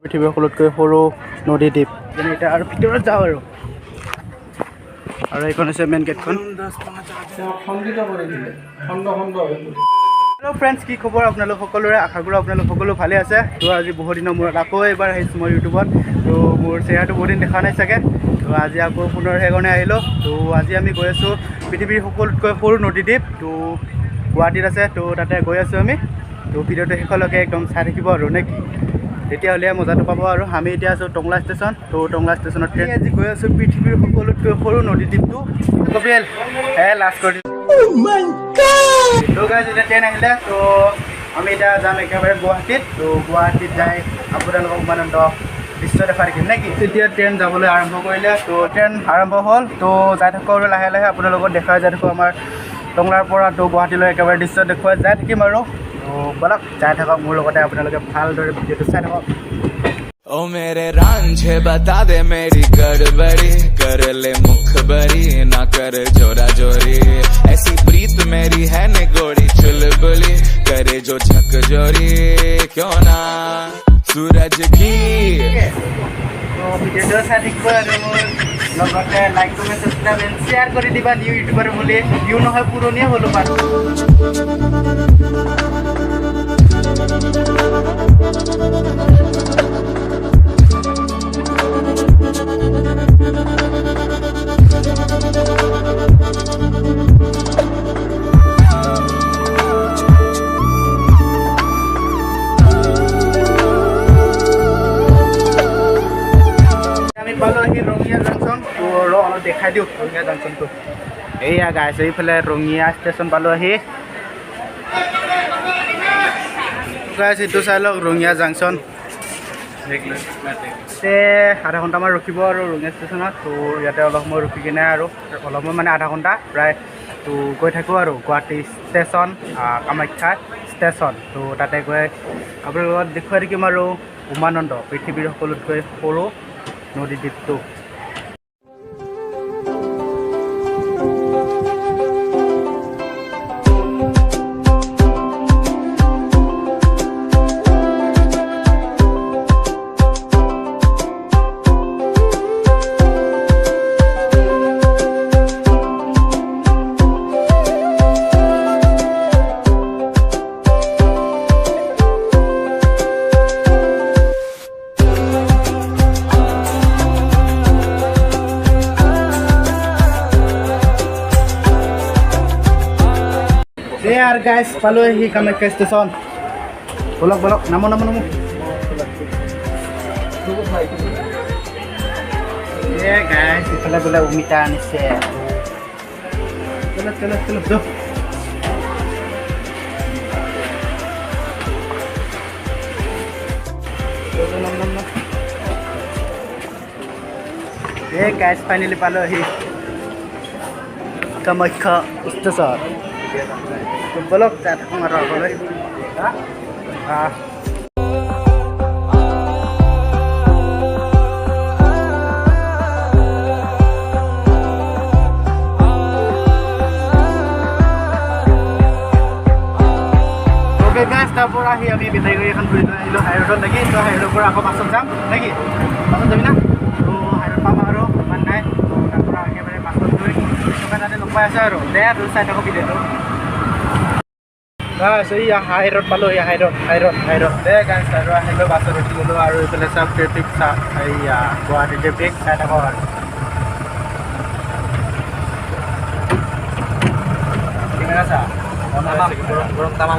পৃথিৱীৰ সকলোতকৈ সৰু নদী দ্বীপ যেনে এতিয়া আৰু ভিতৰত যাওঁ আৰু এইখন হৈছে মেইন গেটখন। হেল্ল' ফ্ৰেণ্ডছ, কি খবৰ আপোনালোক সকলোৰে? আশা কৰোঁ আপোনালোক সকলো ভালে আছে। তো আজি বহুত দিনৰ মূৰত আকৌ এবাৰ আহিছোঁ মই ইউটিউবত। তো মোৰ চেহেৰাটো বহুত দিন দেখা নাই চাগে। তো আজি আকৌ পুনৰ সেইকাৰণে আহিলোঁ। তো আজি আমি গৈ আছোঁ পৃথিৱীৰ সকলোতকৈ সৰু নদীদ্বীপ। তো গুৱাহাটীত আছে। তো তাতে গৈ আছোঁ আমি। তো ভিডিঅ'টো শেষলৈকে একদম চাই থাকিব আৰু নে কি? তেতিয়াহ'লে মজাটো পাব। আৰু আমি এতিয়া আছোঁ টংলা ষ্টেচন। তো টংলা ষ্টেচনত আজি গৈ আছোঁ পৃথিৱীৰ সকলোতকৈ সৰু নদীদ্বীপটো কপিল লাষ্ট কৰি তো গাইজ এতিয়া ট্ৰেইন আহিলে। তো আমি এতিয়া যাম একেবাৰে গুৱাহাটীত। তো গুৱাহাটীত যাই আপোনালোকক উমানন্দ দৃশ্য দেখা দেখিম নে কি? তেতিয়া ট্ৰেইন যাবলৈ আৰম্ভ কৰিলে। তো ট্ৰেইন আৰম্ভ হ'ল। তো যাই থাকোঁ আৰু লাহে লাহে আপোনালোকক দেখাই যাই থাকোঁ আমাৰ টংলাৰ পৰা তো গুৱাহাটীলৈ একেবাৰে দৃশ্য দেখুৱাই যাই থাকিম আৰু। তো বলক যাই থাকক মোৰ লগতে আপোনালোকে ভালদৰে ভিডিঅ'টো চাই থাকক। ओ मेरे रांझे बता दे मेरी गड़बड़ी कर ले मुखबरी ना कर जोरा जोरी ऐसी प्रीत मेरी है ने गोरी चुलबुली करे जो झक जोरी क्यों ना सूरज की ভিডিঅ'টো চাই থাকিব আৰু লগতে like comment subscribe and share কৰি দিবা। নিউ ইউটিউবাৰ বুলি নিউ নহয় পুৰণিয়ে হ'লো বাৰু। ৰঙিয়া জাংচন। তো অলপ দেখাই দিওঁ ৰঙিয়া জাংচনটো। এইয়া গাইছ এইফালে ৰঙিয়া ষ্টেচন পালোঁ আহি। গাইছ এইটো চাই লওক ৰঙিয়া জাংচন। আধা ঘণ্টামান ৰখিব আৰু ৰঙিয়া ষ্টেচনত। তো ইয়াতে অলপ সময় ৰখি কিনে আৰু অলপ সময় মানে আধা ঘণ্টা প্ৰায় তো গৈ থাকোঁ আৰু গুৱাহাটী ষ্টেচন কামাখ্যা ষ্টেচন। তো তাতে গৈ আপোনালোকক দেখুৱাই থাকিম আৰু উমানন্দ পৃথিৱীৰ সকলোতকৈ সৰু নদীদ্বীপটো। আর গাইস পালো এই কামাখ্যা স্টেশন। বলক বলক নামো নামো নামো। গাইস ইফালে বোলে অমিতা আনিছে। চলো চলো চলো যাও। গাইস ফাইনালি পালো এই কামাখ্যা স্টেশন। বলক যাই থাকোঁ আৰু আগলৈ। তাৰ পৰা আহি আমি বেটাৰী গাড়ী এখন ঘূৰি লৈ আহিলোঁ হাইৰোডত নেকি? তো হাইৰোডৰ পৰা আকৌ বাছত যাম নেকি? বাছত যাবি না? তো হাইৰোড পাম আৰু ইমান নাই। তাৰ পৰা একেবাৰে বাছত গৈ তাতে লগ পাই আছে আৰু দে আৰু চাই থাকোঁ ভিডিঅ'টো। গাইছ এইয়া হাইৰোড পালোঁ। এইয়া হাইৰোড দে গাইছ আৰু আহিলোঁ বাছত উঠি গ'লোঁ। আৰু এইফালে চাওক ট্ৰেফিক এইয়া গুৱাহাটী ট্ৰেফিক চাই থাকক আৰু কেমেৰা চা।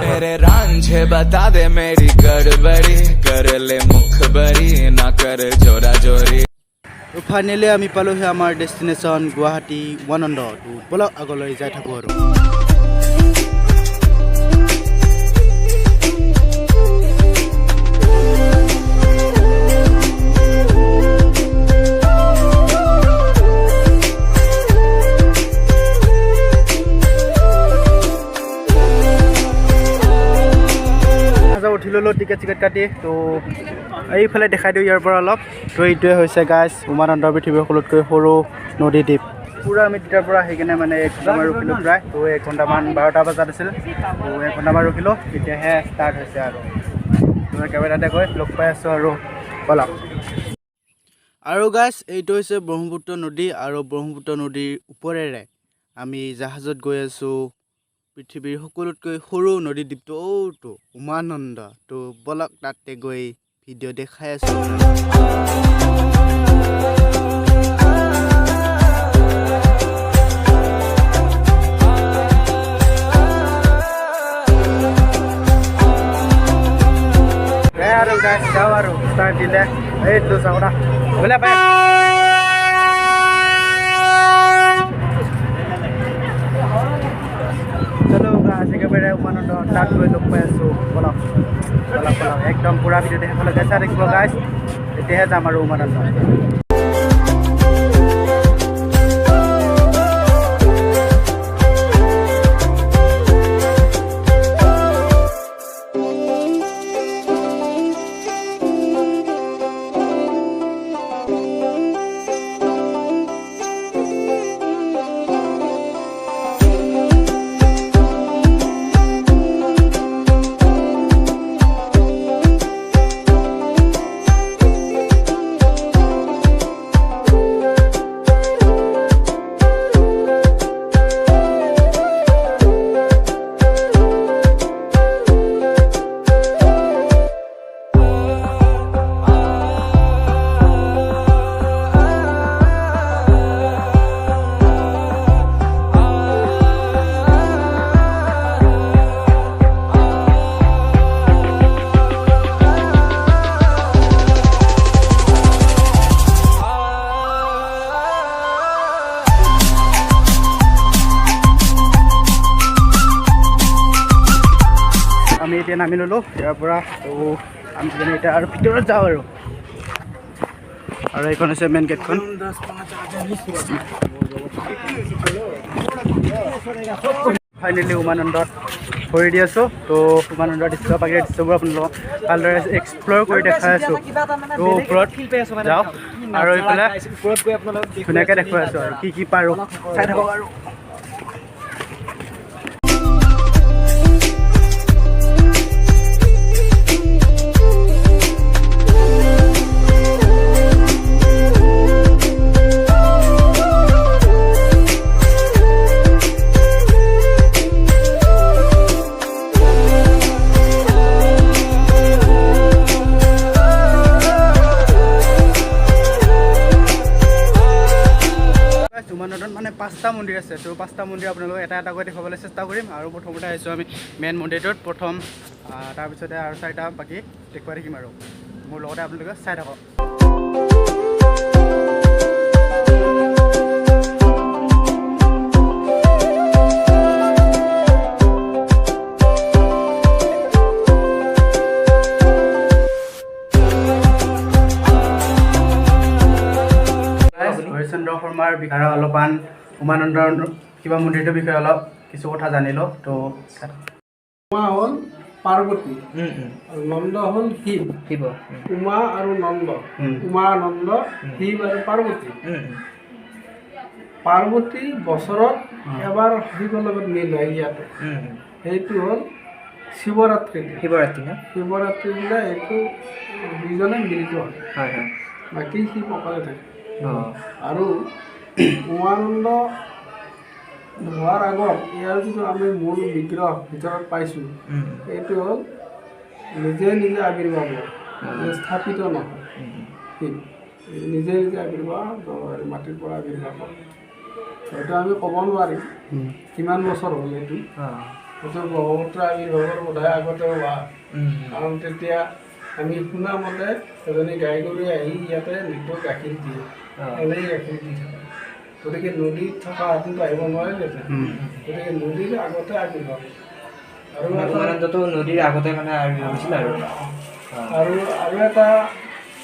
मेरे रांझे बता दे मेरी गड़बड़ी कर ले मुखबरी ना कर जोरा जोरी। ফাইনেলি আমি পালোঁহি আমাৰ ডেষ্টিনেশ্যন গুৱাহাটী উমানন্দ। তো বলক আগলৈ যাই থাকোঁ আৰু। উঠি ল'লোঁ টিকেট চিকেট কাটি। তো এইফালে দেখাই দিওঁ ইয়াৰ পৰা অলপ। তো এইটোৱে হৈছে গাইছ উমানন্দ পৃথিৱীৰ সকলোতকৈ সৰু নদীদ্বীপ। পুৰা আমি তেতিয়াৰ পৰা আহি কিনে মানে 1 ঘণ্টামান ৰখিলোঁ প্ৰায়। তো 1 ঘণ্টামান 12টা বজাত আছিল। তো 1 ঘণ্টামান ৰখিলোঁ তেতিয়াহে ষ্টাৰ্ট হৈছে আৰু। তো একেবাৰে তাতে গৈ লগ পাই আছোঁ আৰু ব'লক। আৰু গাইছ এইটো হৈছে ব্ৰহ্মপুত্ৰ নদী আৰু ব্ৰহ্মপুত্ৰ নদীৰ ওপৰেৰে আমি জাহাজত গৈ আছোঁ পৃথিৱীৰ সকলোতকৈ সৰু নদী দ্বীপটো অ'টো উমানন্দ। তো ব'লক তাতে গৈ ভিডিঅ' দেখাই আছোঁ। আৰু গাইছ যাওঁ আৰু ষ্টাৰ্ট দিলে এইটো চাওঁ না বোলে পাই চলো গাছ একেবাৰে উমানন্দ তাত গৈ লগ পাই আছোঁ। ব'লক ব'লক ব'লক একদম পুৰা ভিডিঅ' শেষলৈকে চাই থাকিব গাইছ, তেতিয়াহে যাম আৰু উমানন্দ। আমি এতিয়া নামি ল'লোঁ ইয়াৰ পৰা। তো আমি এতিয়া আৰু ভিতৰত যাওঁ আৰু এইখন হৈছে মেইন গেটখন। ফাইনেলি উমানন্দত ভৰি দি আছোঁ। তো উমানন্দৰ দৃশ্য প্ৰাকৃতিক দৃশ্যবোৰ আপোনালোকক ভালদৰে এক্সপ্ল'ৰ কৰি দেখাই আছোঁ। তো ওপৰত যাওঁ আৰু এইফালে ধুনীয়াকৈ দেখুৱাই আছোঁ আৰু কি পাৰোঁ চাই থাকক আৰু। উমানন্দত মানে 5টা মন্দিৰ আছে। তো 5টা মন্দিৰ আপোনালোকক এটা এটা কৰি দেখুৱাবলৈ চেষ্টা কৰিম। আৰু প্ৰথমতে আহিছোঁ আমি মেইন মন্দিৰটোত প্ৰথম, তাৰপিছতে আৰু 4টা বাকী দেখুৱাই থাকিম আৰু মোৰ লগতে আপোনালোকে চাই থাকক। হৰিচন্দ্ৰ শৰ্মাৰ বিষয়ে অলপমান উমানন্দৰ কিবা মন্দিৰটোৰ বিষয়ে অলপ কিছু কথা জানিলোঁ। তো উমা হ'ল পাৰ্বতী আৰু নন্দ হ'ল শিৱ। উমা আৰু নন্দ, উমা নন্দ, শিৱ আৰু পাৰ্বতী। পাৰ্বতী বছৰত এবাৰ শিৱৰ লগত মিল হয় ইয়াতে, সেইটো হ'ল শিৱৰাত্ৰি। শিৱৰাত্ৰি দিনা এইটো দুইজনে মিলিত হয়, বাকী শিৱ অকলে থাকে। আৰু উমানন্দ হোৱাৰ আগত ইয়াৰ যিটো আমি মূল বিগ্ৰহ ভিতৰত পাইছোঁ, এইটো হ'ল নিজে নিজে আৱিৰ্ভাৱ হয়, স্থাপিত নহয়। নিজে নিজে আৱিৰ্ভাৱ মাটিৰ পৰা আৱিৰ্ভাৱ হয়। হয়তো আমি ক'ব নোৱাৰিম কিমান বছৰ হ'ল এইটো। সেইটো ব্ৰহ্মপুত্ৰ আৱিৰ্ভাৱৰ বোধহয় আগতে হোৱা, কাৰণ তেতিয়া আমি শুনা মতে এজনী গাই গৰুৱে আহি ইয়াতে নিতৌ গাখীৰ দিয়ে, এনেই গাখীৰ দি থাকে। গতিকে নদীত থকা হাতীটো আহিব নোৱাৰিলে, গতিকে নদীৰ আগতে আৱিৰ্ভাৱ। আৰু নদীৰ আগতে মানে আৱিৰ্ভাৱ হৈছিল। আৰু এটা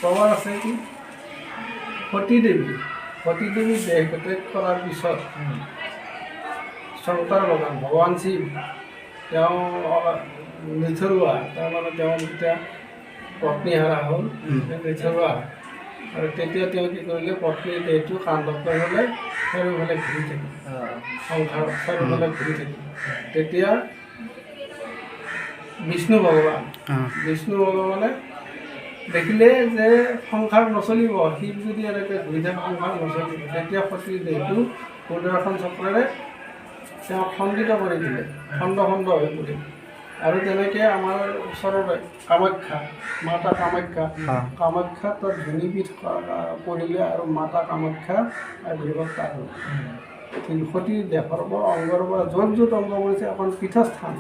প্ৰবাদ আছে কি, সতীদেৱী দেহ ত্যাগ কৰাৰ পিছত শংকৰ ভগৱান ভগৱান শিৱ তেওঁ নিথৰুৱা, তাৰমানে তেওঁ যেতিয়া পত্নীহাৰা হ'ল নিথৰুৱা, আৰু তেতিয়া তেওঁ কি কৰিলে, পত্নীৰ দেহটো কান্ধত লৈ পেলাই চাৰিওফালে ঘূৰি থাকিল, সংসাৰ চাৰিওফালে ঘূৰি থাকিল। তেতিয়া বিষ্ণু ভগৱানে দেখিলে যে সংসাৰ নচলিব, শিৱ যদি এনেকৈ ঘূৰি থাকে সংসাৰ নচলিব, তেতিয়া সতীৰ দেহটো সুদৰ্শন চক্ৰেৰে তেওঁক খণ্ডিত কৰি দিলে, খণ্ড খণ্ড হৈ পৰিল। আৰু তেনেকৈ আমাৰ ওচৰতে কামাখ্যা, মাতা কামাখ্যা, কামাখ্যাত তাত ধুনীপীঠ পৰিলে আৰু মাতা কামাখ্যা আৱিৰ্ভাৱ তাৰ হ'ল। সতীৰ দেহৰ পৰা অংগৰ পৰা য'ত য'ত অংগ পৰিছে এখন পীঠস্থান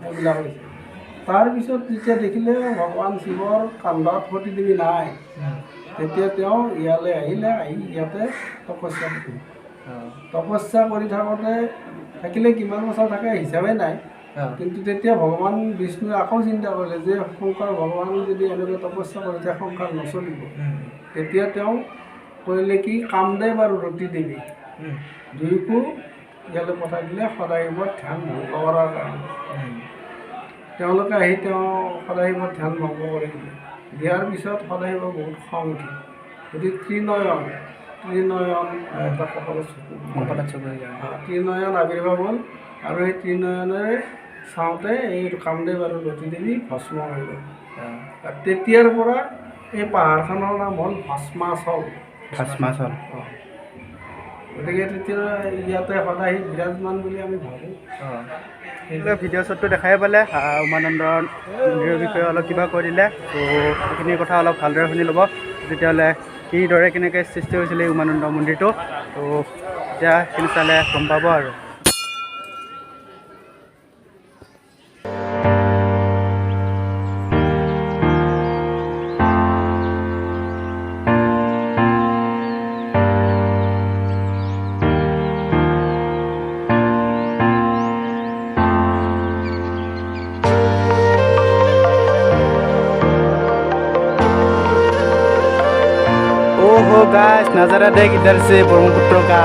এইবিলাক হৈছে। তাৰপিছত যেতিয়া দেখিলে ভগৱান শিৱৰ কান্ধত সতীদেৱী নাই, তেতিয়া তেওঁ ইয়ালৈ আহিলে, আহি ইয়াতে তপস্যা কৰিলে। তপস্যা কৰি থাকোঁতে থাকিলে কিমান বছৰ থাকে হিচাপে নাই, কিন্তু তেতিয়া ভগৱান বিষ্ণুৱে আকৌ চিন্তা কৰিলে যে শংকৰ ভগৱান যদি এনেকৈ তপস্যা কৰিছে সংসাৰ নচলিব। তেতিয়া তেওঁ কৰিলে কি কামদেৱ আৰু ৰতী দেৱী দুয়োকো ইয়ালৈ পঠাই দিলে সদাশিৱৰ ধ্যান ভংগ কৰাৰ কাৰণে। তেওঁলোকে আহি তেওঁ সদাশিৱৰ ধ্যান ভংগ কৰি দিলে। দিয়াৰ পিছত সদাশিৱৰ বহুত খং উঠিল। যদি ত্ৰিনয়ন এটা কপালত চকু ত্ৰিনয়ন আৱিৰ্ভাৱ হ'ল, আৰু সেই ত্ৰিনয়নেৰে চাওঁতে এই কামদেৱ আৰু ৰতী দেৱী ভস্ম হৈ গ'ল। তেতিয়াৰ পৰা এই পাহাৰখনৰ নাম হ'ল ভস্মাচল। গতিকে তেতিয়া ইয়াতে সদায় বিৰাজমান বুলি আমি ভাবোঁ। ভিডিঅ' শ্বটটো দেখাই পালে উমানন্দ মন্দিৰৰ বিষয়ে অলপ কিবা কৈ দিলে, তো সেইখিনি কথা অলপ ভালদৰে শুনি ল'ব। তেতিয়াহ'লে কিদৰে কেনেকৈ সৃষ্টি হৈছিলে এই উমানন্দ মন্দিৰটো, তো এতিয়া সেইখিনি চালে গম পাব আৰু। ओहो गाइस नजारा देख इधर से ब्रह्मपुत्र का।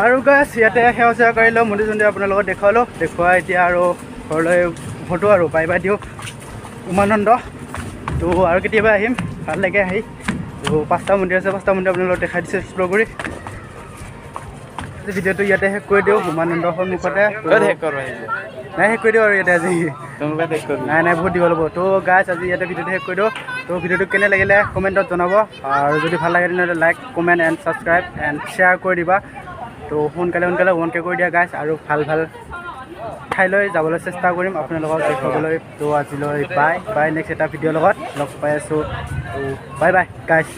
আৰু গাইছ ইয়াতে সেৱা চেৱা কৰিলোঁ, মন্দিৰ চন্দিৰ আপোনাৰ লগত দেখুৱালোঁ। দেখুৱাই এতিয়া আৰু ঘৰলৈ ফটো আৰু বাই বাই দিওঁ উমানন্দ। তো আৰু কেতিয়াবা আহিম, ভাল লাগে আহি। তো 5টা মন্দিৰ আছে, 5টা মন্দিৰ আপোনালোকক দেখাই দিছোঁ এক্সপ্ল'ৰ কৰি। ভিডিঅ'টো ইয়াতে শেষ কৰি দিওঁ উমানন্দৰ সন্মুখতে। নাই শেষ কৰি দিওঁ আৰু ইয়াতে আজি নাই বহুত দীঘল হ'ব। তো গাইছ আজি ইয়াতে ভিডিঅ'টো শেষ কৰি দিওঁ। তো ভিডিঅ'টো কেনে লাগিলে কমেণ্টত জনাব, আৰু যদি ভাল লাগে তেনেহ'লে like comment and subscribe and share কৰি দিবা। তো সোনকালে 1K কৰি দিয়া গাইছ, আৰু ভাল ভাল ঠাইলৈ যাবলৈ চেষ্টা কৰিম আপোনালোকক দেখুৱাবলৈ। তো আজিলৈ বাই বাই, নেক্সট এটা ভিডিঅ'ৰ লগত লগ পাই আছোঁ। তো বাই বাই গাইছ।